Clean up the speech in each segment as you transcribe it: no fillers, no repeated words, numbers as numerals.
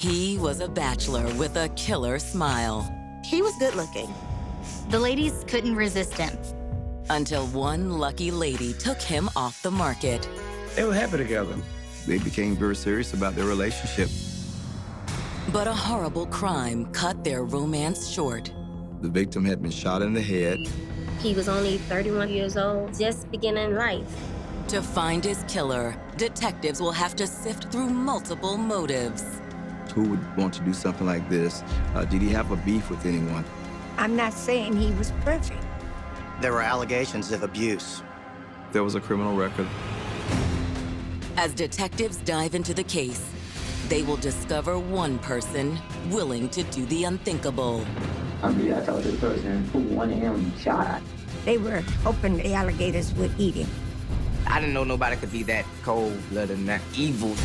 He was a bachelor with a killer smile. He was good looking. The ladies couldn't resist him. Until one lucky lady took him off the market. They were happy together. They became very serious about their relationship. But a horrible crime cut their romance short. The victim had been shot in the head. He was only 31 years old, just beginning life. To find his killer, detectives will have to sift through multiple motives. Who would want to do something like this? Did he have a beef with anyone? I'm not saying he was perfect. There were allegations of abuse. There was a criminal record. As detectives dive into the case, they will discover one person willing to do the unthinkable. I told the person who wanted him shot. They were hoping the alligators would eat him. I didn't know nobody could be that cold-blooded and that evil.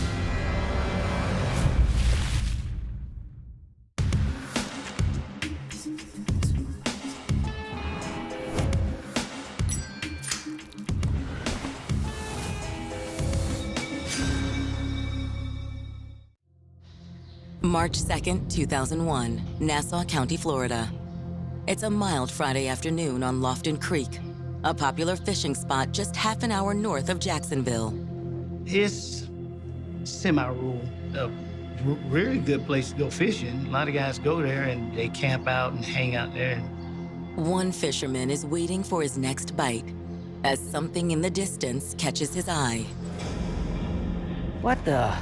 March 2nd, 2001, Nassau County, Florida. It's a mild Friday afternoon on Lofton Creek, a popular fishing spot just half an hour north of Jacksonville. It's semi-rural, a really good place to go fishing. A lot of guys go there and they camp out and hang out there. One fisherman is waiting for his next bite as something in the distance catches his eye. What the?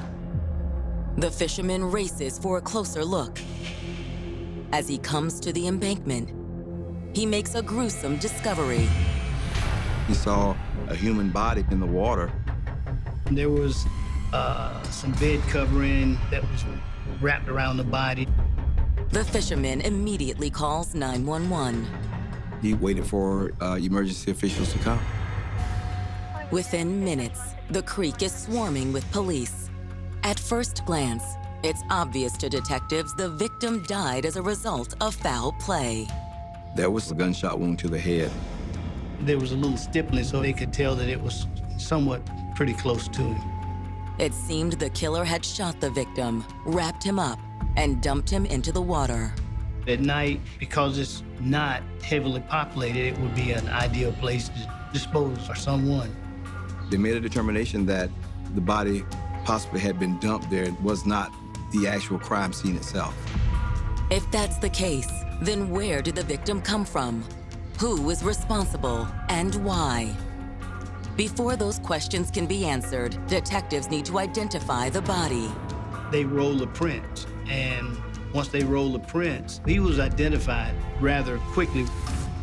The fisherman races for a closer look. As he comes to the embankment, he makes a gruesome discovery. He saw a human body in the water. There was some bed covering that was wrapped around the body. The fisherman immediately calls 911. He waited for emergency officials to come. Within minutes, the creek is swarming with police. At first glance, it's obvious to detectives the victim died as a result of foul play. There was a gunshot wound to the head. There was a little stippling, so they could tell that it was somewhat pretty close to him. It seemed the killer had shot the victim, wrapped him up, and dumped him into the water. At night, because it's not heavily populated, it would be an ideal place to dispose of someone. They made a determination that the body possibly had been dumped there. It was not the actual crime scene itself. If that's the case, then where did the victim come from? Who was responsible and why? Before those questions can be answered, detectives need to identify the body. They roll the prints, and once they roll the prints, he was identified rather quickly.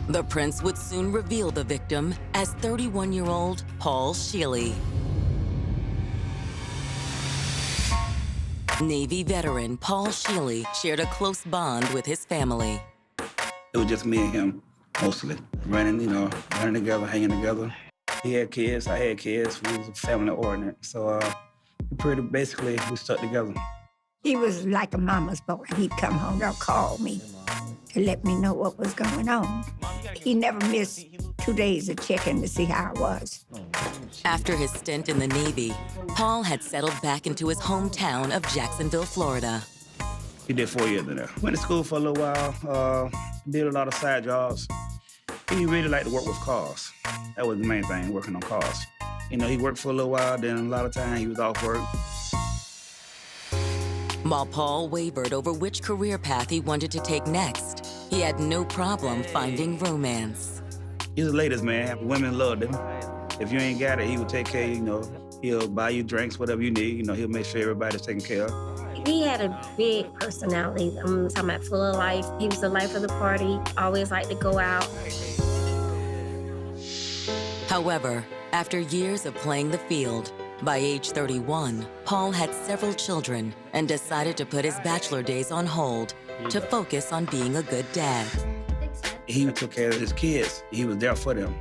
The prints would soon reveal the victim as 31-year-old Paul Shealey. Navy veteran Paul Shealey shared a close bond with his family. It was just me and him, mostly. Running together, hanging together. He had kids, I had kids. We was a family oriented. So basically, we stuck together. He was like a mama's boy. He'd come home or call me to let me know what was going on. He never missed 2 days of checking to see how I was. After his stint in the Navy, Paul had settled back into his hometown of Jacksonville, Florida. He did 4 years in there. Went to school for a little while, did a lot of side jobs. He really liked to work with cars. That was the main thing, working on cars. You know, he worked for a little while, then a lot of time he was off work. While Paul wavered over which career path he wanted to take next, he had no problem finding romance. He's the latest man. Women loved him. If you ain't got it, he would take care of you, you know. He'll buy you drinks, whatever you need. You know, he'll make sure everybody's taken care of. He had a big personality. I'm talking about full of life. He was the life of the party, always liked to go out. However, after years of playing the field, by age 31, Paul had several children and decided to put his bachelor days on hold to focus on being a good dad. He took care of his kids. He was there for them.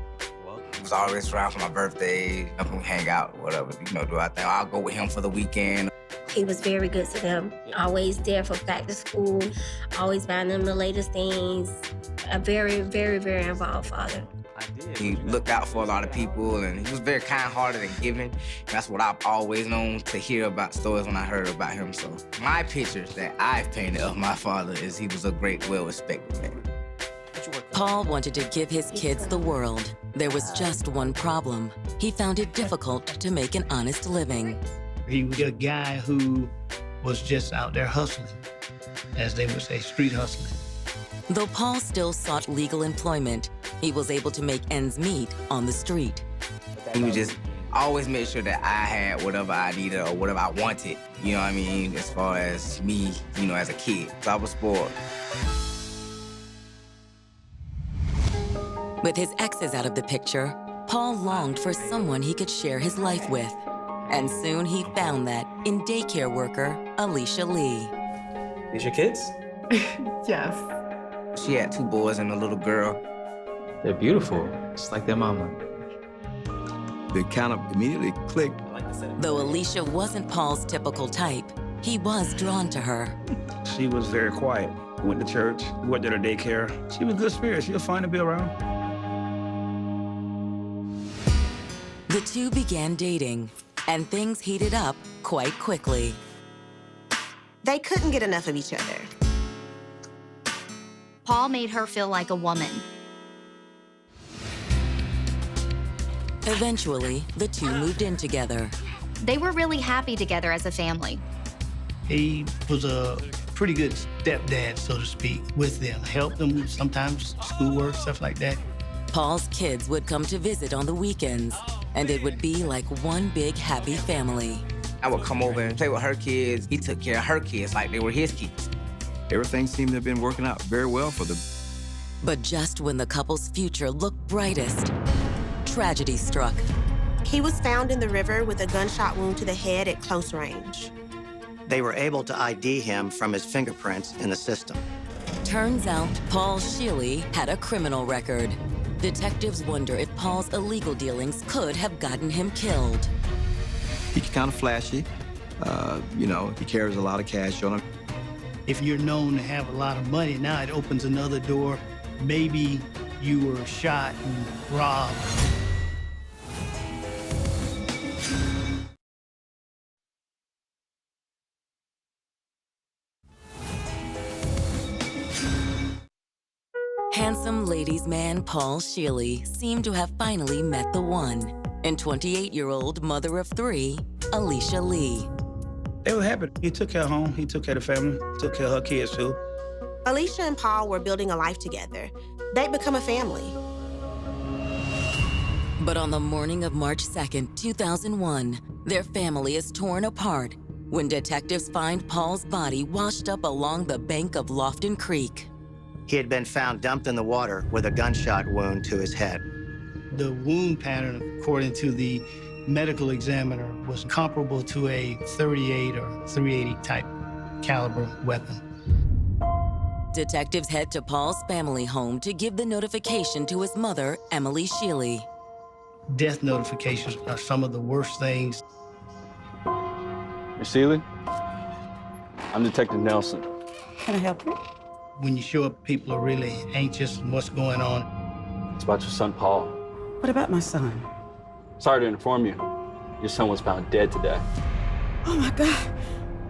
He was always around for my birthday, up and hang out, whatever, you know, do our thing. I'll go with him for the weekend. He was very good to them. Always there for back to school, always buying them the latest things. A very, very, very involved father. He looked out for a lot of people, and he was very kind-hearted and giving. That's what I've always known to hear about stories when I heard about him. So my pictures that I've painted of my father is he was a great, well-respected man. Paul wanted to give his kids the world. There was just one problem. He found it difficult to make an honest living. He was a guy who was just out there hustling, as they would say, street hustling. Though Paul still sought legal employment, he was able to make ends meet on the street. He would just always make sure that I had whatever I needed or whatever I wanted, you know what I mean, as far as me, you know, as a kid. So I was spoiled. With his exes out of the picture, Paul longed for someone he could share his life with. And soon he found that in daycare worker, Alicia Lee. These your kids? Yes. She had 2 boys and a little girl. They're beautiful, just like their mama. They kind of immediately clicked. Though Alicia wasn't Paul's typical type, he was drawn to her. She was very quiet. Went to church, worked at her daycare. She was good spirit. She was fun to be around. The two began dating, and things heated up quite quickly. They couldn't get enough of each other. Paul made her feel like a woman. Eventually, the two moved in together. They were really happy together as a family. He was a pretty good stepdad, so to speak, with them. Helped them sometimes, schoolwork, stuff like that. Paul's kids would come to visit on the weekends, and it would be like one big happy family. I would come over and play with her kids. He took care of her kids like they were his kids. Everything seemed to have been working out very well for them. But just when the couple's future looked brightest, tragedy struck. He was found in the river with a gunshot wound to the head at close range. They were able to ID him from his fingerprints in the system. Turns out Paul Shealey had a criminal record. Detectives wonder if Paul's illegal dealings could have gotten him killed. He's kind of flashy. You know, he carries a lot of cash on him. If you're known to have a lot of money, now it opens another door. Maybe you were shot and robbed. Handsome ladies' man Paul Shealey seemed to have finally met the one, in 28-year-old mother of 3, Alicia Lee. They were happy. He took care of home, he took care of the family, took care of her kids too. Alicia and Paul were building a life together. They'd become a family. But on the morning of March 2nd, 2001, their family is torn apart when detectives find Paul's body washed up along the bank of Lofton Creek. He had been found dumped in the water with a gunshot wound to his head. The wound pattern, according to the medical examiner, was comparable to a .38 or .380 type caliber weapon. Detectives head to Paul's family home to give the notification to his mother, Emily Shealey. Death notifications are some of the worst things. Miss Shealey, I'm Detective Nelson. Can I help you? When you show up, people are really anxious and what's going on. It's about your son, Paul. What about my son? Sorry to inform you. Your son was found dead today. Oh my God.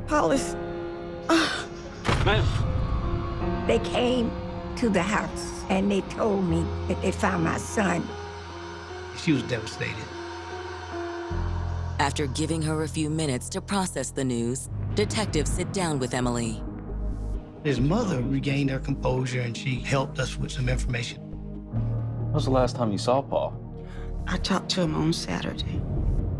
Paul is... Ma'am. They came to the house and they told me that they found my son. She was devastated. After giving her a few minutes to process the news, detectives sit down with Emily. His mother regained her composure and she helped us with some information. When was the last time you saw Paul? I talked to him on Saturday.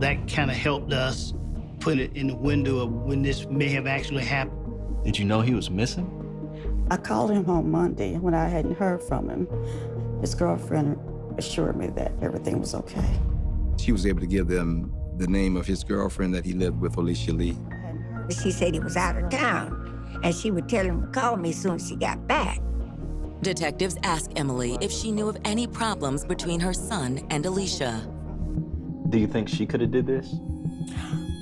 That kind of helped us put it in the window of when this may have actually happened. Did you know he was missing? I called him on Monday when I hadn't heard from him. His girlfriend assured me that everything was okay. She was able to give them the name of his girlfriend that he lived with, Alicia Lee. She said he was out of town, and she would tell him to call me as soon as she got back. Detectives ask Emily if she knew of any problems between her son and Alicia. Do you think she could have did this?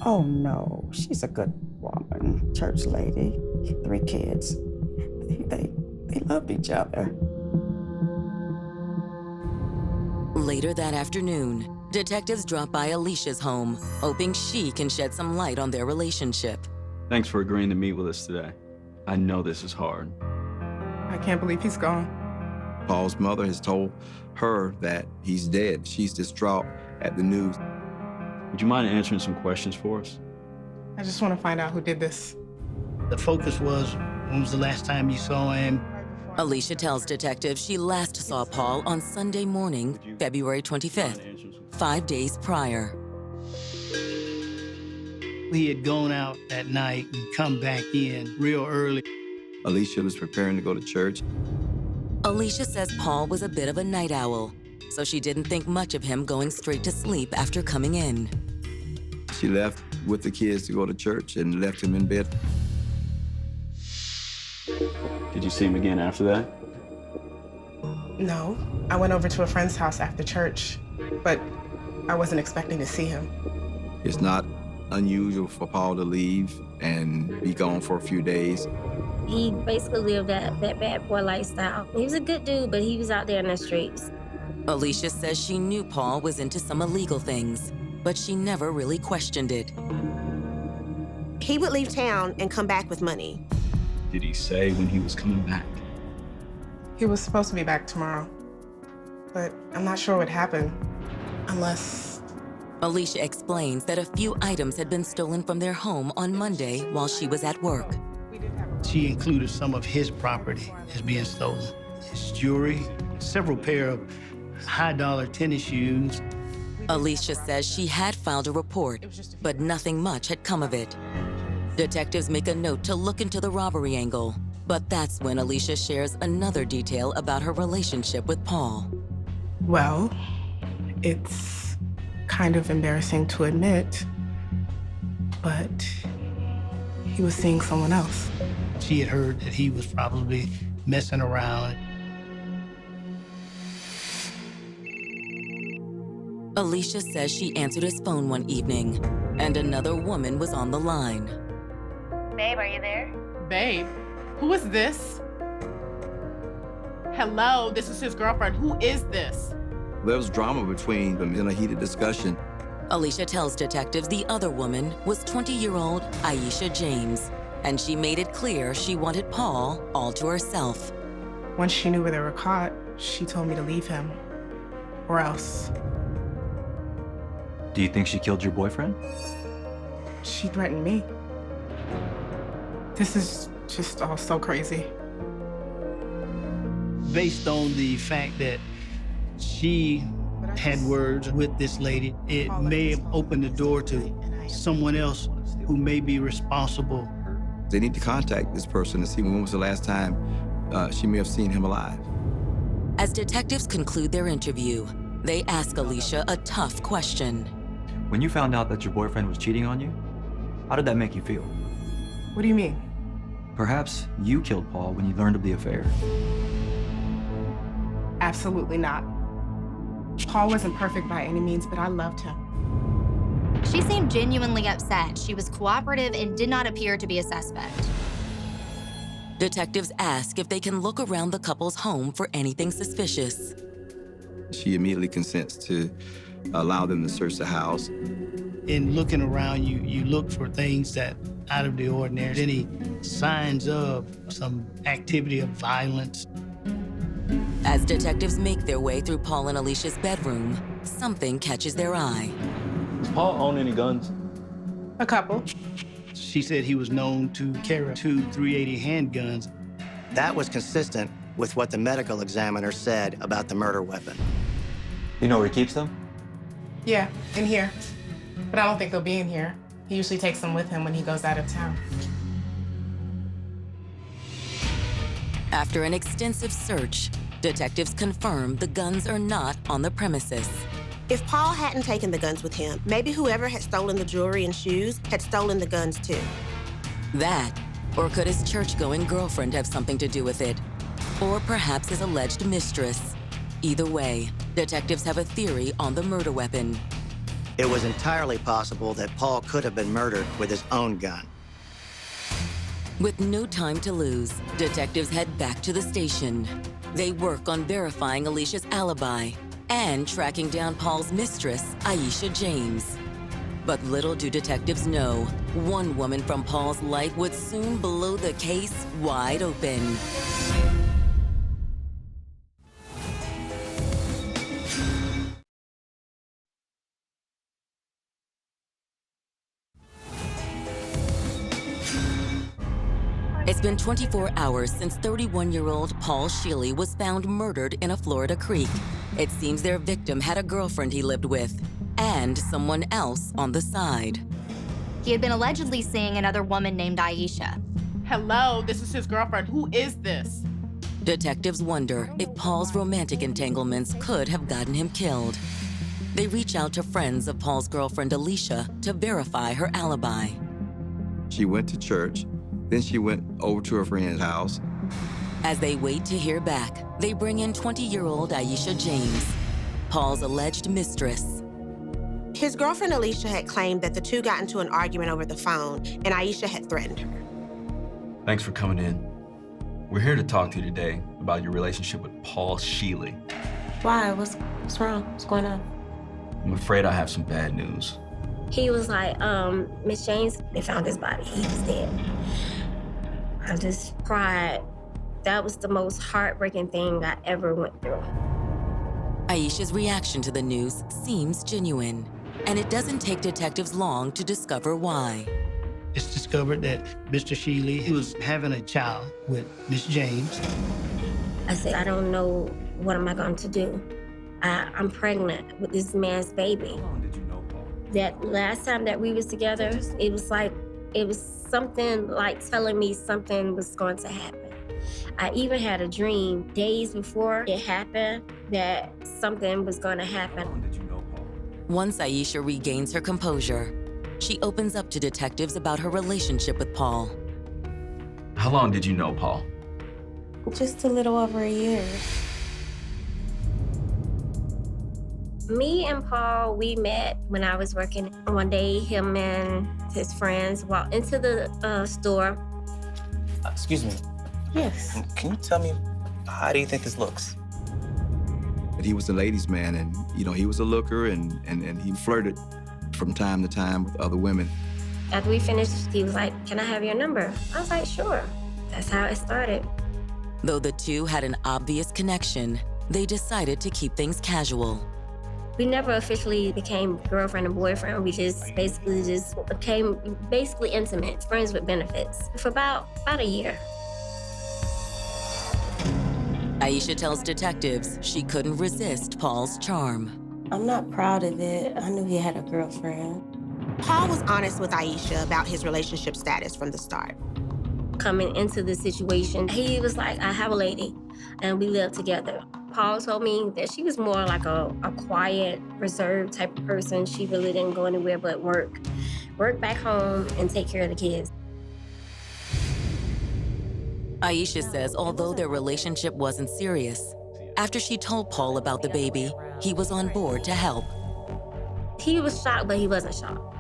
Oh no, she's a good woman, church lady, 3 kids. They loved each other. Later that afternoon, detectives drop by Alicia's home, hoping she can shed some light on their relationship. Thanks for agreeing to meet with us today. I know this is hard. I can't believe he's gone. Paul's mother has told her that he's dead. She's distraught at the news. Would you mind answering some questions for us? I just want to find out who did this. The focus was, when was the last time you saw him? Alicia tells detectives she last saw Paul on Sunday morning, February 25th, 5 days prior. He had gone out that night and come back in real early. Alicia was preparing to go to church. Alicia says Paul was a bit of a night owl, so she didn't think much of him going straight to sleep after coming in. She left with the kids to go to church and left him in bed. Did you see him again after that? No, I went over to a friend's house after church, but I wasn't expecting to see him. It's not unusual for Paul to leave and be gone for a few days. He basically lived that bad boy lifestyle. He was a good dude, but he was out there in the streets. Alicia says she knew Paul was into some illegal things, but she never really questioned it. He would leave town and come back with money. Did he say when he was coming back? He was supposed to be back tomorrow, but I'm not sure what happened, unless... Alicia explains that a few items had been stolen from their home on Monday while she was at work. She included some of his property as being stolen. His jewelry, several pair of high-dollar tennis shoes. Alicia says she had filed a report, but nothing much had come of it. Detectives make a note to look into the robbery angle, but that's when Alicia shares another detail about her relationship with Paul. Well, it's kind of embarrassing to admit, but he was seeing someone else. She had heard that he was probably messing around. Alicia says she answered his phone one evening, and another woman was on the line. Babe, are you there? Babe, who is this? Hello, this is his girlfriend. Who is this? There was drama between them in a heated discussion. Alicia tells detectives the other woman was 20-year-old Aisha James, and she made it clear she wanted Paul all to herself. Once she knew where they were caught, she told me to leave him, or else. Do you think she killed your boyfriend? She threatened me. This is just all so crazy. Based on the fact that she had words with this lady, it may have opened the door to someone else who may be responsible. They need to contact this person to see when was the last time she may have seen him alive. As detectives conclude their interview, they ask Alicia a tough question. When you found out that your boyfriend was cheating on you, how did that make you feel? What do you mean? Perhaps you killed Paul when you learned of the affair. Absolutely not. Paul wasn't perfect by any means, but I loved him. She seemed genuinely upset. She was cooperative and did not appear to be a suspect. Detectives ask if they can look around the couple's home for anything suspicious. She immediately consents to allow them to search the house. In looking around, you look for things that out of the ordinary, any signs of some activity of violence. As detectives make their way through Paul and Alicia's bedroom, something catches their eye. Does Paul own any guns? A couple. She said he was known to carry 2 .380 handguns. That was consistent with what the medical examiner said about the murder weapon. You know where he keeps them? Yeah, in here. But I don't think they'll be in here. He usually takes them with him when he goes out of town. After an extensive search, detectives confirm the guns are not on the premises. If Paul hadn't taken the guns with him, maybe whoever had stolen the jewelry and shoes had stolen the guns too. That, or could his church-going girlfriend have something to do with it? Or perhaps his alleged mistress. Either way, detectives have a theory on the murder weapon. It was entirely possible that Paul could have been murdered with his own gun. With no time to lose, detectives head back to the station. They work on verifying Alicia's alibi and tracking down Paul's mistress, Aisha James. But little do detectives know, one woman from Paul's life would soon blow the case wide open. It's been 24 hours since 31-year-old Paul Shealey was found murdered in a Florida creek. It seems their victim had a girlfriend he lived with and someone else on the side. He had been allegedly seeing another woman named Aisha. Hello, this is his girlfriend. Who is this? Detectives wonder if Paul's romantic entanglements could have gotten him killed. They reach out to friends of Paul's girlfriend Alicia to verify her alibi. She went to church, then she went over to her friend's house. As they wait to hear back, they bring in 20-year-old Aisha James, Paul's alleged mistress. His girlfriend Alicia had claimed that the two got into an argument over the phone, and Aisha had threatened her. Thanks for coming in. We're here to talk to you today about your relationship with Paul Shealey. Why? What's wrong? What's going on? I'm afraid I have some bad news. He was like, Miss James, they found his body. He was dead. I just cried. That was the most heartbreaking thing I ever went through. Aisha's reaction to the news seems genuine, and it doesn't take detectives long to discover why. It's discovered that Mr. Shealey was having a child with Miss James. I said, I don't know what am I going to do. I'm pregnant with this man's baby. How long did you know Paul? That last time that we was together, it was something like telling me something was going to happen. I even had a dream days before it happened that something was going to happen. How long did you know Paul? Once Aisha regains her composure, she opens up to detectives about her relationship with Paul. How long did you know Paul? Just a little over a year. Me and Paul, we met when I was working. One day, him and his friends walked into the store. Excuse me. Yes. Can you tell me, how do you think this looks? But he was a ladies' man, and he was a looker, and he flirted from time to time with other women. After we finished, he was like, "Can I have your number?" I was like, "Sure." That's how it started. Though the two had an obvious connection, they decided to keep things casual. We never officially became girlfriend and boyfriend. We just became intimate, friends with benefits, for about a year. Aisha tells detectives she couldn't resist Paul's charm. I'm not proud of it. I knew he had a girlfriend. Paul was honest with Aisha about his relationship status from the start. Coming into the situation, he was like, I have a lady, and we live together. Paul told me that she was more like a quiet, reserved type of person. She really didn't go anywhere but work back home and take care of the kids. Aisha says although their relationship wasn't serious, after she told Paul about the baby, he was on board to help. He was shocked, but he wasn't shocked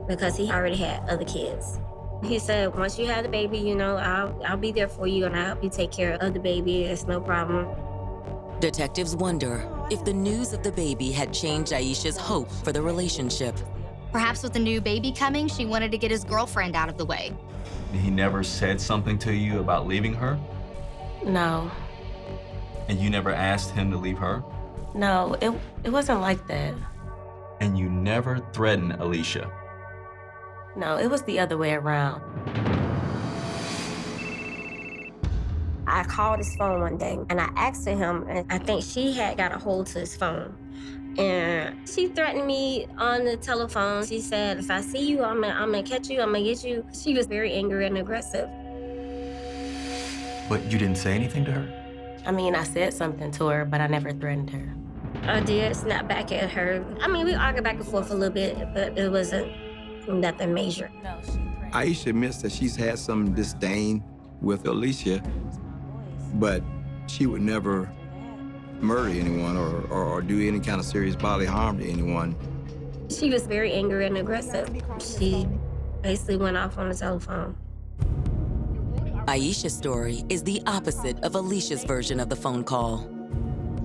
because he already had other kids. He said, once you have the baby, I'll be there for you and I'll help you take care of the baby. It's no problem. Detectives wonder if the news of the baby had changed Aisha's hope for the relationship. Perhaps with the new baby coming, she wanted to get his girlfriend out of the way. He never said something to you about leaving her? No. And you never asked him to leave her? No, it wasn't like that. And you never threatened Alicia? No, it was the other way around. I called his phone one day and I asked him, and I think she had got a hold to his phone. And she threatened me on the telephone. She said, if I see you, I'm gonna catch you, I'm gonna get you. She was very angry and aggressive. But you didn't say anything to her? I mean, I said something to her, but I never threatened her. I did snap back at her. I mean, we argued back and forth a little bit, but it wasn't nothing major. Aisha admits that she's had some disdain with Alicia, but she would never murder anyone or do any kind of serious bodily harm to anyone. She was very angry and aggressive. She basically went off on the telephone. Aisha's story is the opposite of Alicia's version of the phone call.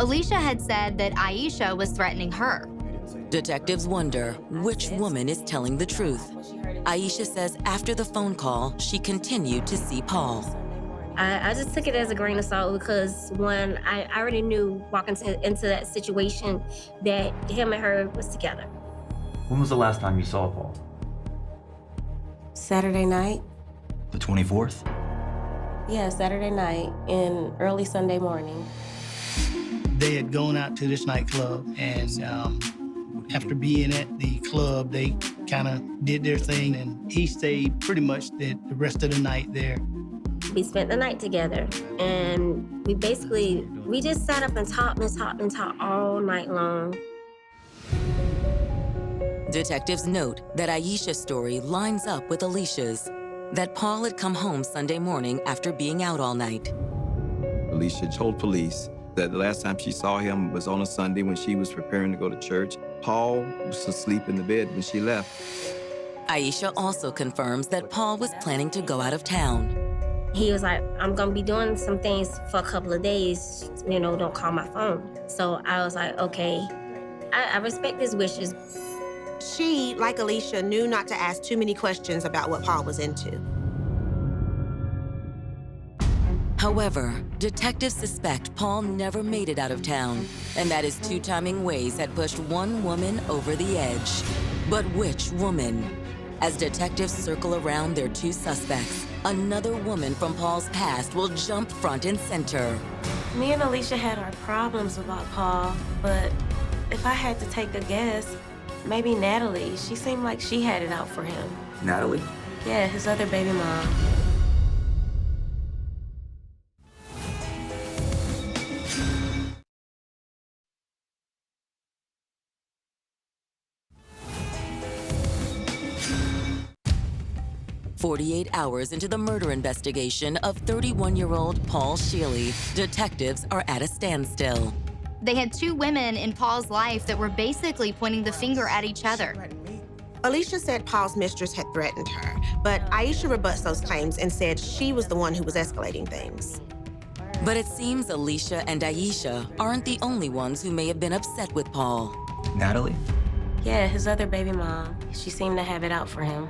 Alicia had said that Aisha was threatening her. Detectives wonder which woman is telling the truth. Aisha says after the phone call, she continued to see Paul. I just took it as a grain of salt because when I already knew walking into that situation that him and her was together. When was the last time you saw Paul? Saturday night? The 24th? Yeah, Saturday night and early Sunday morning. They had gone out to this nightclub, and after being at the club, they kind of did their thing, and he stayed pretty much the rest of the night there. We spent the night together, and we just sat up and talked all night long. Detectives note that Aisha's story lines up with Alicia's, that Paul had come home Sunday morning after being out all night. Alicia told police that the last time she saw him was on a Sunday when she was preparing to go to church. Paul was asleep in the bed when she left. Aisha also confirms that Paul was planning to go out of town. He was like, I'm gonna be doing some things for a couple of days, don't call my phone. So I was like, okay, I respect his wishes. She, like Alicia, knew not to ask too many questions about what Paul was into. However, detectives suspect Paul never made it out of town, and that his two-timing ways had pushed one woman over the edge. But which woman? As detectives circle around their two suspects, another woman from Paul's past will jump front and center. Me and Alicia had our problems about Paul, but if I had to take a guess, maybe Natalie. She seemed like she had it out for him. Natalie? Yeah, his other baby mom. "48 hours into the murder investigation of 31-year-old Paul Shealey, detectives are at a standstill. They had two women in Paul's life that were basically pointing the finger at each other. Alicia said Paul's mistress had threatened her, but Aisha rebuts those claims and said she was the one who was escalating things. But it seems Alicia and Aisha aren't the only ones who may have been upset with Paul. Natalie? Yeah, his other baby mom. She seemed to have it out for him.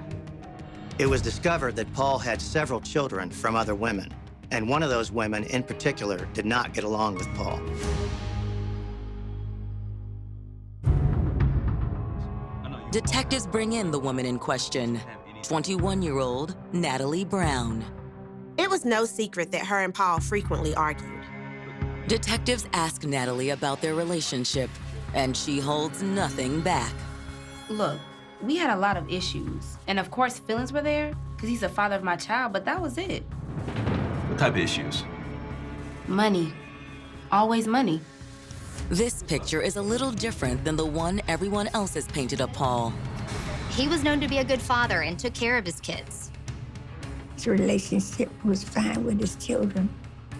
It was discovered that Paul had several children from other women, and one of those women in particular did not get along with Paul. Detectives bring in the woman in question, 21-year-old Natalie Brown. It was no secret that her and Paul frequently argued. Detectives ask Natalie about their relationship, and she holds nothing back. Look, we had a lot of issues. And of course, feelings were there, because he's the father of my child, but that was it. What type of issues? Money. Always money. This picture is a little different than the one everyone else has painted of Paul. He was known to be a good father and took care of his kids. His relationship was fine with his children.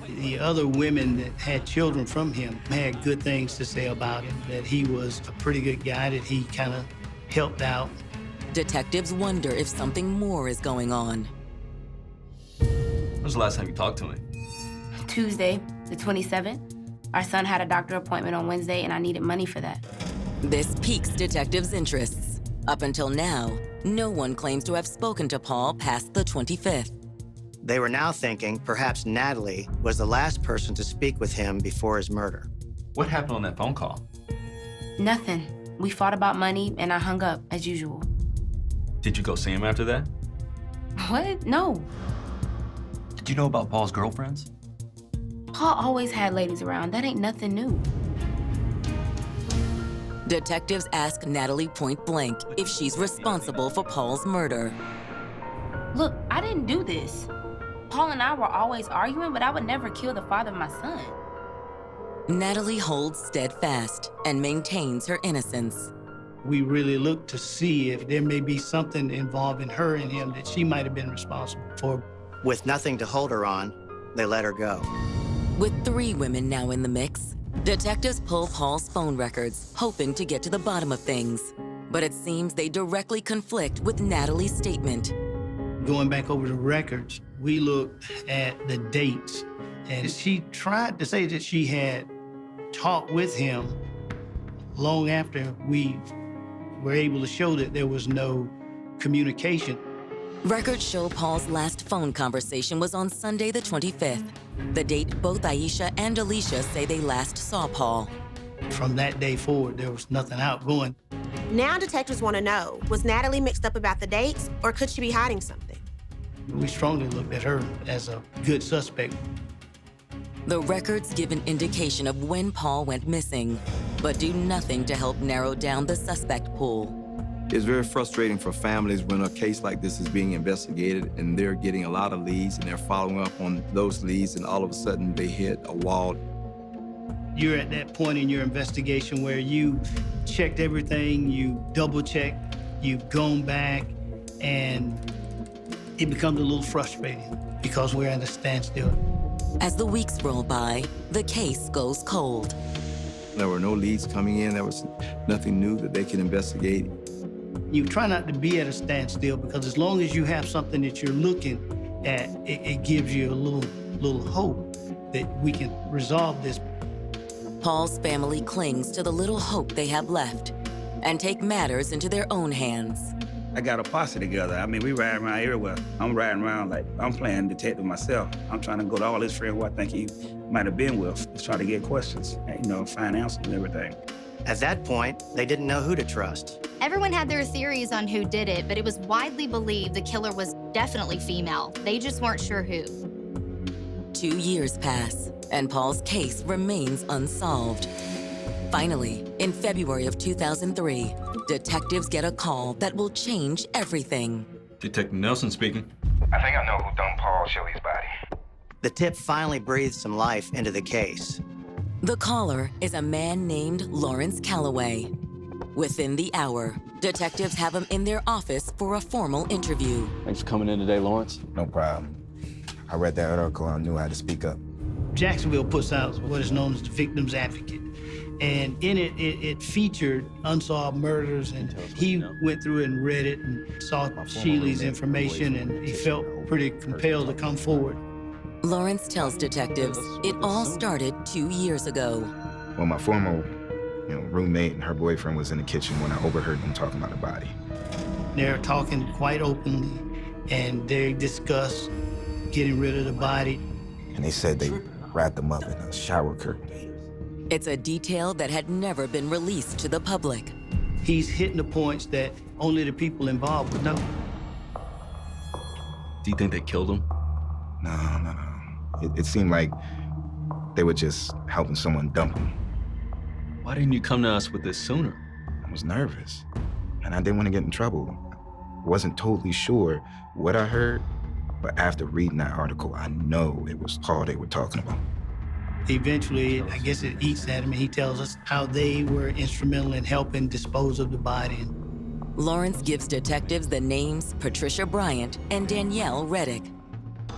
The other women that had children from him had good things to say about him, that he was a pretty good guy, that he kind of helped out. Detectives wonder if something more is going on. When was the last time you talked to him? Tuesday, the 27th. Our son had a doctor appointment on Wednesday, and I needed money for that. This piques detectives' interests. Up until now, no one claims to have spoken to Paul past the 25th. They were now thinking perhaps Natalie was the last person to speak with him before his murder. What happened on that phone call? Nothing. We fought about money, and I hung up, as usual. Did you go see him after that? What? No. Did you know about Paul's girlfriends? Paul always had ladies around. That ain't nothing new. Detectives ask Natalie point blank if she's responsible for Paul's murder. Look, I didn't do this. Paul and I were always arguing, but I would never kill the father of my son. Natalie holds steadfast and maintains her innocence. We really look to see if there may be something involving her and him that she might have been responsible for. With nothing to hold her on, they let her go. With 3 women now in the mix, detectives pull Paul's phone records, hoping to get to the bottom of things. But it seems they directly conflict with Natalie's statement. Going back over the records, we looked at the dates, and she tried to say that she had talked with him long after we were able to show that there was no communication. Records show Paul's last phone conversation was on Sunday the 25th, the date both Aisha and Alicia say they last saw Paul. From that day forward, there was nothing outgoing. Now detectives want to know, was Natalie mixed up about the dates, or could she be hiding something? We strongly looked at her as a good suspect. The records give an indication of when Paul went missing, but do nothing to help narrow down the suspect pool. It's very frustrating for families when a case like this is being investigated and they're getting a lot of leads and they're following up on those leads, and all of a sudden they hit a wall. You're at that point in your investigation where you checked everything, you double-checked, you've gone back, and it becomes a little frustrating because we're at a standstill. As the weeks roll by, the case goes cold. There were no leads coming in. There was nothing new that they can investigate. You try not to be at a standstill because as long as you have something that you're looking at, it gives you a little hope that we can resolve this. Paul's family clings to the little hope they have left and take matters into their own hands. I got a posse together. I mean, we ride around everywhere. I'm riding around like I'm playing detective myself. I'm trying to go to all his friends who I think he might have been with, just trying to get questions, and, find answers and everything. At that point, they didn't know who to trust. Everyone had their theories on who did it, but it was widely believed the killer was definitely female. They just weren't sure who. 2 years pass, and Paul's case remains unsolved. Finally, in February of 2003, detectives get a call that will change everything. Detective Nelson speaking. I think I know who dumped Paul Sheley's body. The tip finally breathed some life into the case. The caller is a man named Lawrence Calloway. Within the hour, detectives have him in their office for a formal interview. Thanks for coming in today, Lawrence. No problem. I read that article and I knew I had to speak up. Jacksonville puts out what is known as the Victim's Advocate. And in it, it featured unsolved murders, and he went through and read it and saw Shealey's information, and he felt pretty compelled to come forward. Lawrence tells detectives it all started 2 years ago. Well, my former roommate and her boyfriend was in the kitchen when I overheard them talking about the body. They're talking quite openly, and they discuss getting rid of the body. And they said they wrapped them up in a shower curtain. It's a detail that had never been released to the public. He's hitting the points that only the people involved would know. Do you think they killed him? No. It seemed like they were just helping someone dump him. Why didn't you come to us with this sooner? I was nervous, and I didn't want to get in trouble. I wasn't totally sure what I heard, but after reading that article, I know it was Paul they were talking about. Eventually, I guess it eats at him, and he tells us how they were instrumental in helping dispose of the body. Lawrence gives detectives the names Patricia Bryant and Danielle Reddick.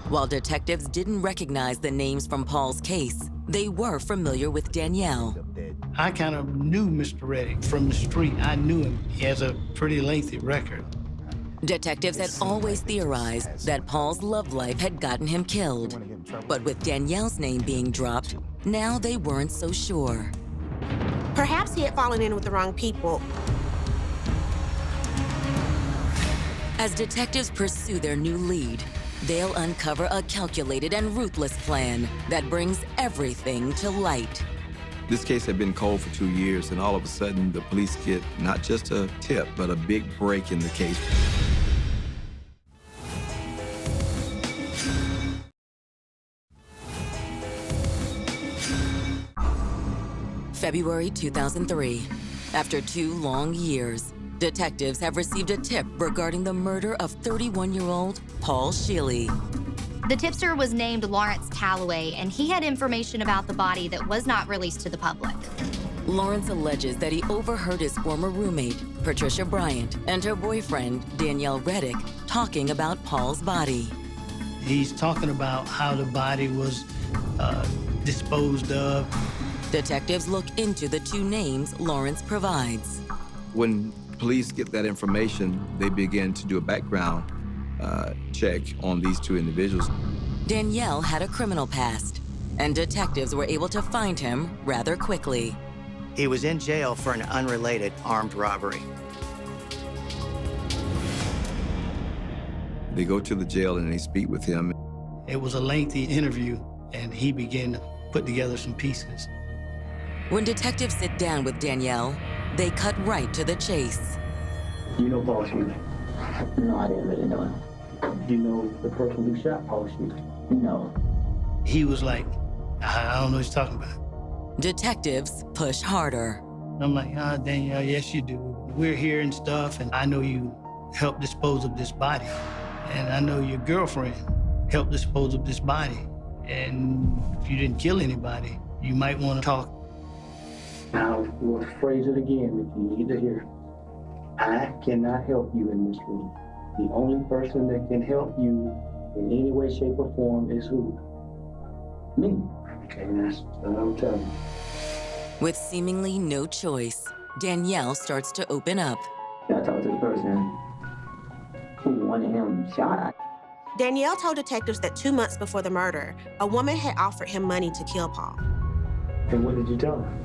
While detectives didn't recognize the names from Paul's case, they were familiar with Danielle. I kind of knew Mr. Reddick from the street. I knew him. He has a pretty lengthy record. Detectives had always theorized that Paul's love life had gotten him killed. But with Danielle's name being dropped, now they weren't so sure. Perhaps he had fallen in with the wrong people. As detectives pursue their new lead, they'll uncover a calculated and ruthless plan that brings everything to light. This case had been cold for 2 years, and all of a sudden, the police get not just a tip, but a big break in the case. February 2003. After 2 long years, detectives have received a tip regarding the murder of 31-year-old Paul Shealey. The tipster was named Lawrence Calloway, and he had information about the body that was not released to the public. Lawrence alleges that he overheard his former roommate, Patricia Bryant, and her boyfriend, Danielle Reddick, talking about Paul's body. He's talking about how the body was disposed of. Detectives look into the 2 names Lawrence provides. When police get that information, they begin to do a background check on these 2 individuals. Danielle had a criminal past. and detectives were able to find him rather quickly. He was in jail for an unrelated armed robbery. They go to the jail and they speak with him. It was a lengthy interview, and he began to put together some pieces. When detectives sit down with Danielle, they cut right to the chase. Do you know Paul Shealey? No, I didn't really know him. Do you know the person who shot Paul Shealey? No. He was like, I don't know what he's talking about. Detectives push harder. I'm like, Danielle, yes, you do. We're here and stuff, and I know you helped dispose of this body. And I know your girlfriend helped dispose of this body. And if you didn't kill anybody, you might want to talk. Now, we'll phrase it again if you need to hear. I cannot help you in this room. The only person that can help you in any way, shape, or form is who? Me. Okay, that's what I'm telling you. With seemingly no choice, Danielle starts to open up. I talked to the person who wanted him shot. Danielle told detectives that 2 months before the murder, a woman had offered him money to kill Paul. And what did you tell her?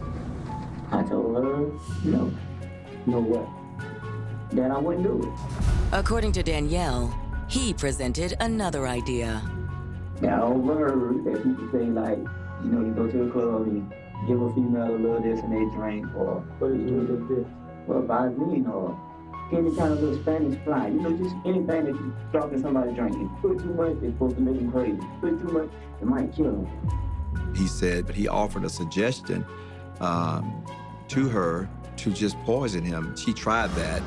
I told her, no. No what? Then I wouldn't do it. According to Danielle, he presented another idea. Now, I've heard that people say, like, you know, you go to a club and you give a female a little this and they drink, or what is this? Well, Vaseline, or any kind of little Spanish fly. You know, just anything that you talk to somebody drinking. Put too much, it's supposed to make them crazy. Put too much, it might kill them. He said he offered a suggestion to her to just poison him. She tried that,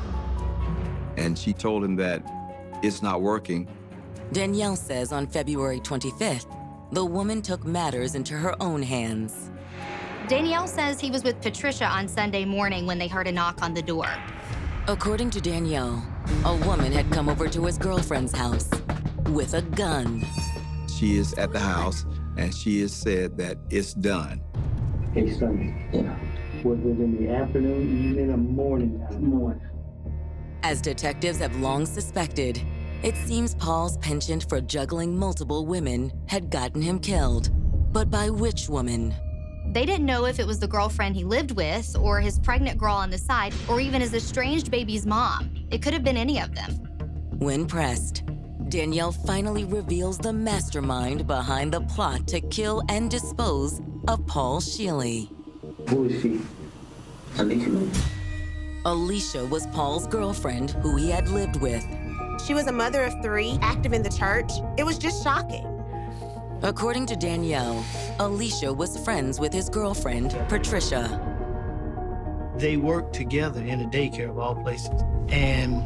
and she told him that it's not working. Danielle says on February 25th, the woman took matters into her own hands. Danielle says he was with Patricia on Sunday morning when they heard a knock on the door. According to Danielle, a woman had come over to his girlfriend's house with a gun. She is at the house, and she has said that it's done. Hey, Sunday. Yeah. Was it in the afternoon, evening, or morning time? Morning. As detectives have long suspected, it seems Paul's penchant for juggling multiple women had gotten him killed. But by which woman? They didn't know if it was the girlfriend he lived with, or his pregnant girl on the side, or even his estranged baby's mom. It could have been any of them. When pressed, Danielle finally reveals the mastermind behind the plot to kill and dispose of Paul Shealey. Who is she? Alicia? Alicia was Paul's girlfriend who he had lived with. She was a mother of 3, active in the church. It was just shocking. According to Danielle, Alicia was friends with his girlfriend, Patricia. They worked together in a daycare of all places. And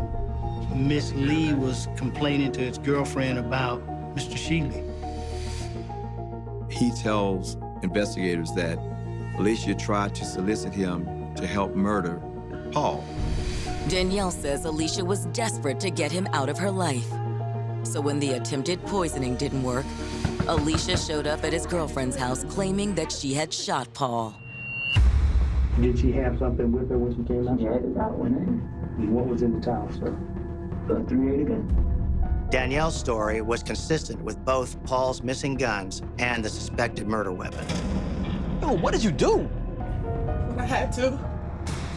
Miss Lee was complaining to his girlfriend about Mr. Shealey. He tells investigators that Alicia tried to solicit him to help murder Paul. Danielle says Alicia was desperate to get him out of her life. So when the attempted poisoning didn't work, Alicia showed up at his girlfriend's house claiming that she had shot Paul. Did she have something with her when she came out? She had a towel in it. And what was in the towel, sir? A .380 gun. Danielle's story was consistent with both Paul's missing guns and the suspected murder weapon. Yo, what did you do? I had to.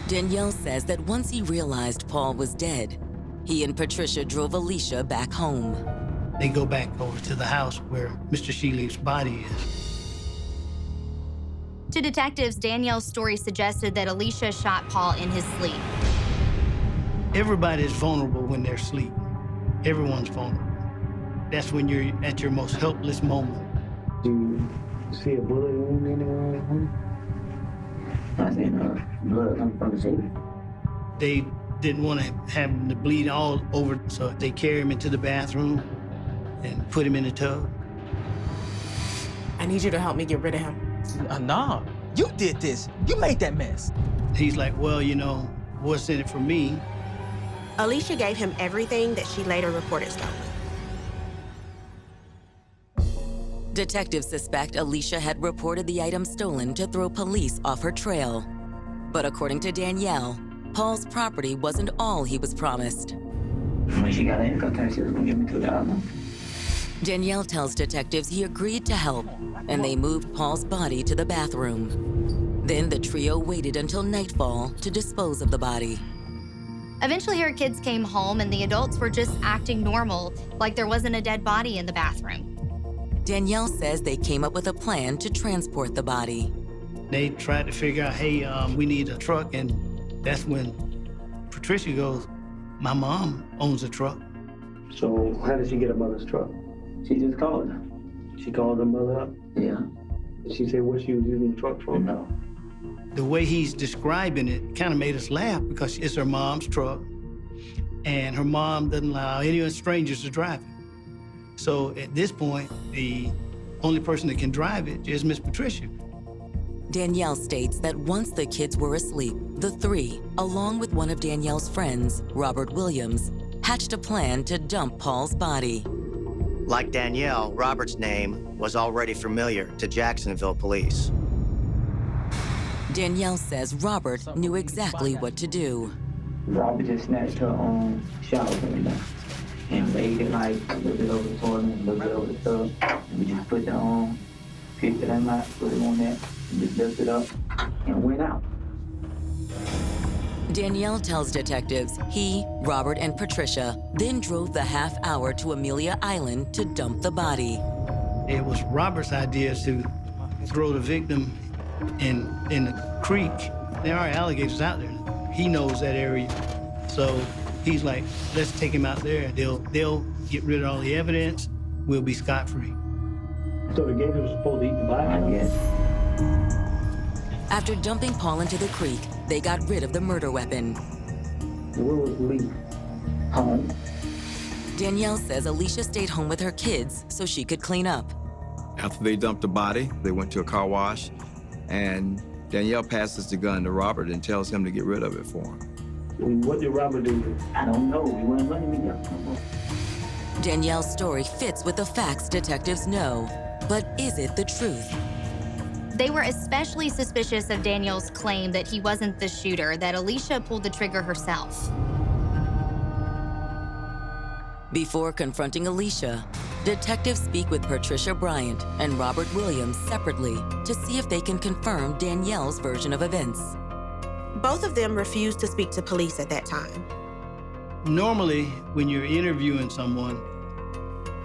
Danielle says that once he realized Paul was dead, he and Patricia drove Alicia back home. They go back over to the house where Mr. Shealey's body is. To detectives, Danielle's story suggested that Alicia shot Paul in his sleep. Everybody's vulnerable when they're asleep. Everyone's vulnerable. That's when you're at your most helpless moment. Do you see a bullet wound anywhere? I seen blood come from the safe. They didn't want to have him to bleed all over, so they carry him into the bathroom and put him in the tub. I need you to help me get rid of him. Nah, you did this. You made that mess. He's like, well, you know, what's in it for me? Alicia gave him everything that she later reported stolen. Detectives suspect Alicia had reported the item stolen to throw police off her trail. But according to Danielle, Paul's property wasn't all he was promised. When she got an income tax, she was gonna give me $2,000. Danielle tells detectives he agreed to help, and they moved Paul's body to the bathroom. Then the trio waited until nightfall to dispose of the body. Eventually, her kids came home, and the adults were just acting normal, like there wasn't a dead body in the bathroom. Danielle says they came up with a plan to transport the body. They tried to figure out, hey, we need a truck, and that's when Patricia goes, my mom owns a truck. So how did she get her mother's truck? She just called her. She called her mother up? Yeah. Did she say what she was using the truck for? No. The way he's describing it kind of made us laugh because it's her mom's truck, and her mom doesn't allow any strangers to drive it. So at this point, the only person that can drive it is Miss Patricia. Danielle states that once the kids were asleep, the three, along with one of Danielle's friends, Robert Williams, hatched a plan to dump Paul's body. Like Danielle, Robert's name was already familiar to Jacksonville police. Danielle says Robert knew exactly what to do. Robert just snatched her own shower window and laid it like a little bit over the toilet, a little bit over the tub. And we just put it on, picked it up, put it on there, and just lifted it up and went out. Danielle tells detectives he, Robert, and Patricia then drove the half hour to Amelia Island to dump the body. It was Robert's idea to throw the victim in the creek. There are alligators out there. He knows that area. So he's like, let's take him out there. They'll get rid of all the evidence. We'll be scot-free. So the gator was supposed to eat the body? I guess. After dumping Paul into the creek, they got rid of the murder weapon. Where was Lee? Home. Danielle says Alicia stayed home with her kids so she could clean up. After they dumped the body, they went to a car wash, and Danielle passes the gun to Robert and tells him to get rid of it for him. What did Robert do? I don't know. We weren't running me up. Danielle's story fits with the facts detectives know, but is it the truth? They were especially suspicious of Daniel's claim that he wasn't the shooter, that Alicia pulled the trigger herself. Before confronting Alicia, detectives speak with Patricia Bryant and Robert Williams separately to see if they can confirm Danielle's version of events. Both of them refused to speak to police at that time. Normally, when you're interviewing someone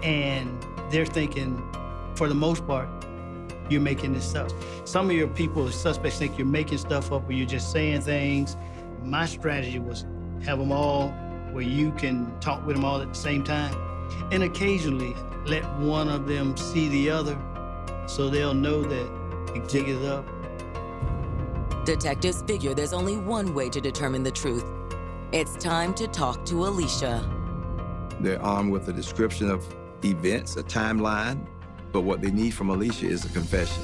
and they're thinking, for the most part, you're making this stuff. Some of your people, suspects, think you're making stuff up or you're just saying things. My strategy was have them all where you can talk with them all at the same time. And occasionally let one of them see the other so they'll know that the jig is up. Detectives figure there's only one way to determine the truth. It's time to talk to Alicia. They're armed with a description of events, a timeline, but what they need from Alicia is a confession.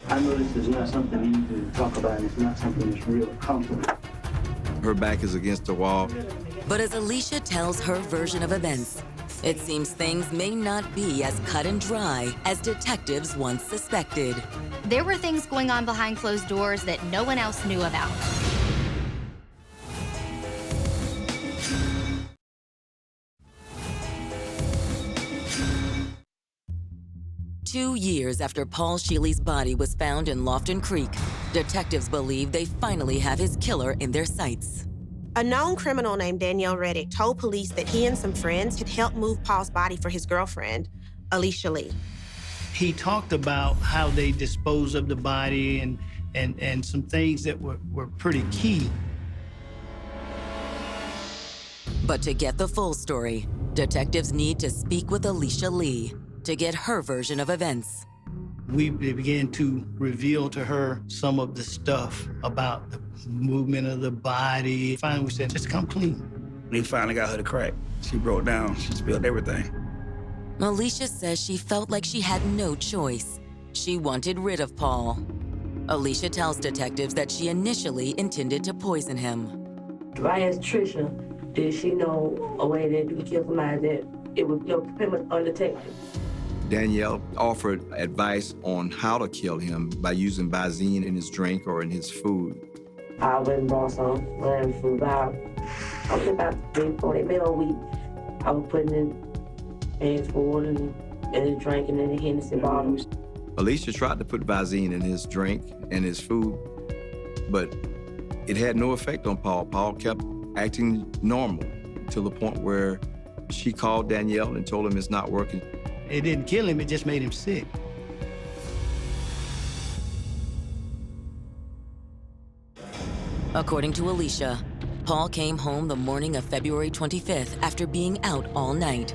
I know this is not something easy to talk about, and it's not something that's real comfortable. Her back is against the wall. But as Alicia tells her version of events, it seems things may not be as cut and dry as detectives once suspected. There were things going on behind closed doors that no one else knew about. Two years after Paul Shealey's body was found in Lofton Creek, detectives believe they finally have his killer in their sights. A known criminal named Danielle Reddick told police that he and some friends had helped move Paul's body for his girlfriend, Alicia Lee. He talked about how they disposed of the body and some things that were pretty key. But to get the full story, detectives need to speak with Alicia Lee to get her version of events. We began to reveal to her some of the stuff about the movement of the body. Finally, we said, just come clean. We finally got her to crack. She broke down. She spilled everything. Alicia says she felt like she had no choice. She wanted rid of Paul. Alicia tells detectives that she initially intended to poison him. If I asked Trisha, did she know a way that you kill somebody that it was pretty much undetected? Danielle offered advice on how to kill him by using Visine in his drink or in his food. I went and bought some lamb food. I was about 3-4 meal a week. I was putting in and food and the drinking and the Hennessy bottles. Alicia tried to put Visine in his drink and his food, but it had no effect on Paul. Paul kept acting normal to the point where she called Danielle and told him it's not working. It didn't kill him, it just made him sick. According to Alicia, Paul came home the morning of February 25th after being out all night.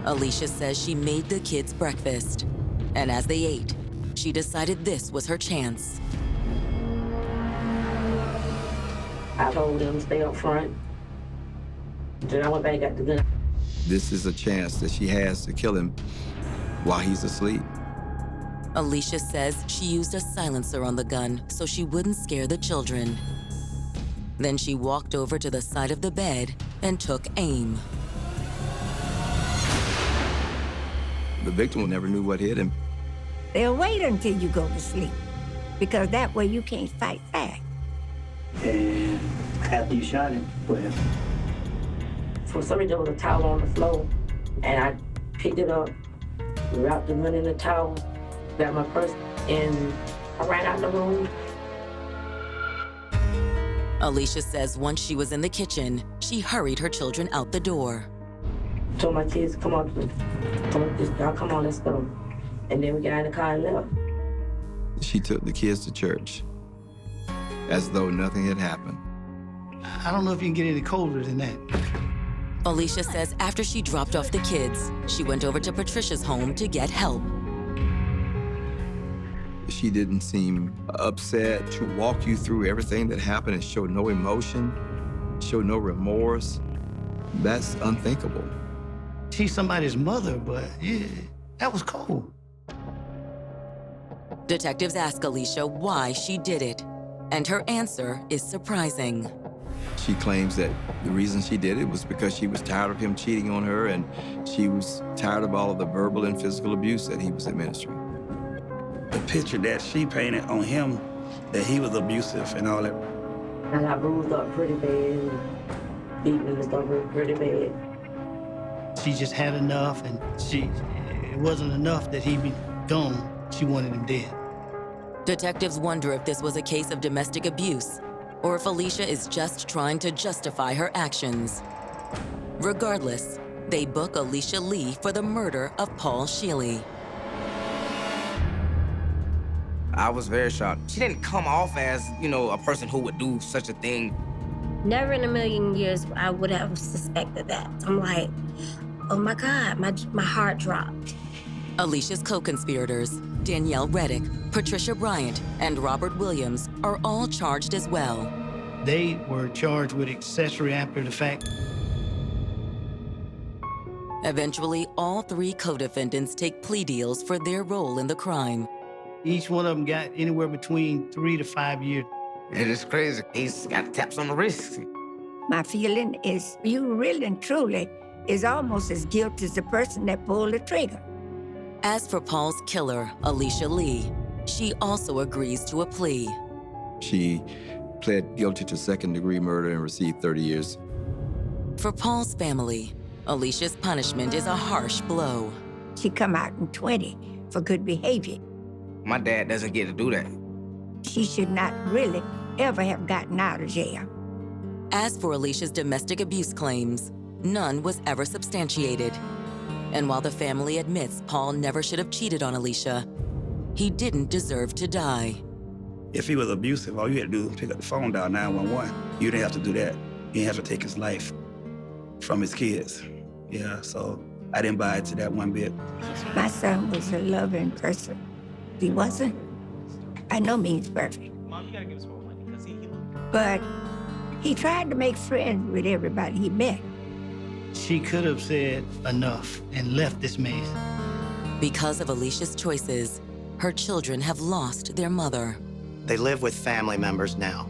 Alicia says she made the kids breakfast, and as they ate, she decided this was her chance. I told them to stay up front. Then I went back and got the gun. This is a chance that she has to kill him while he's asleep. Alicia says she used a silencer on the gun so she wouldn't scare the children. Then she walked over to the side of the bed and took aim. The victim never knew what hit him. They'll wait until you go to sleep, because that way you can't fight back. And after you shot him, what happened? For some reason, there was a towel on the floor, and I picked it up, wrapped the gun in the towel, grabbed my purse, and I ran out the room. Alicia says once she was in the kitchen, she hurried her children out the door. Told my kids, come on, let's go. And then we got in the car and left. She took the kids to church as though nothing had happened. I don't know if you can get any colder than that. Alicia says after she dropped off the kids, she went over to Patricia's home to get help. She didn't seem upset to walk you through everything that happened and show no emotion, show no remorse. That's unthinkable. She's somebody's mother, but yeah, that was cold. Detectives ask Alicia why she did it, and her answer is surprising. She claims that the reason she did it was because she was tired of him cheating on her, and she was tired of all of the verbal and physical abuse that he was administering. The picture that she painted on him, that he was abusive and all that. I got bruised up pretty bad, and beaten and stuff pretty bad. She just had enough, and it wasn't enough that he be gone. She wanted him dead. Detectives wonder if this was a case of domestic abuse, or if Alicia is just trying to justify her actions. Regardless, they book Alicia Lee for the murder of Paul Shealey. I was very shocked. She didn't come off as, a person who would do such a thing. Never in a million years I would have suspected that. I'm like, oh my God, my heart dropped. Alicia's co-conspirators, Danielle Reddick, Patricia Bryant, and Robert Williams, are all charged as well. They were charged with accessory after the fact. Eventually, all three co-defendants take plea deals for their role in the crime. Each one of them got anywhere between 3 to 5 years. It is crazy. He's got taps on the wrist. My feeling is you really and truly is almost as guilty as the person that pulled the trigger. As for Paul's killer, Alicia Lee, she also agrees to a plea. She pled guilty to second-degree murder and received 30 years. For Paul's family, Alicia's punishment is a harsh blow. She come out in 20 for good behavior. My dad doesn't get to do that. She should not really ever have gotten out of jail. As for Alicia's domestic abuse claims, none was ever substantiated. And while the family admits Paul never should have cheated on Alicia, he didn't deserve to die. If he was abusive, all you had to do was pick up the phone, dial 911. You didn't have to do that. You didn't have to take his life from his kids. Yeah, so I didn't buy into that one bit. My son was a loving person. He wasn't by no means perfect. Mom, you gotta give us more money because he But he tried to make friends with everybody he met. She could have said enough and left this man. Because of Alicia's choices, her children have lost their mother. They live with family members now.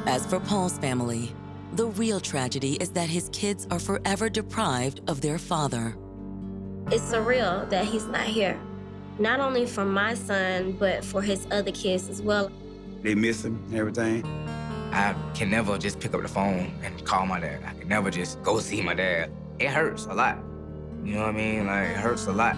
As for Paul's family, the real tragedy is that his kids are forever deprived of their father. It's surreal that he's not here. Not only for my son, but for his other kids as well. They miss him and everything. I can never just pick up the phone and call my dad. I can never just go see my dad. It hurts a lot. You know what I mean? Like, it hurts a lot.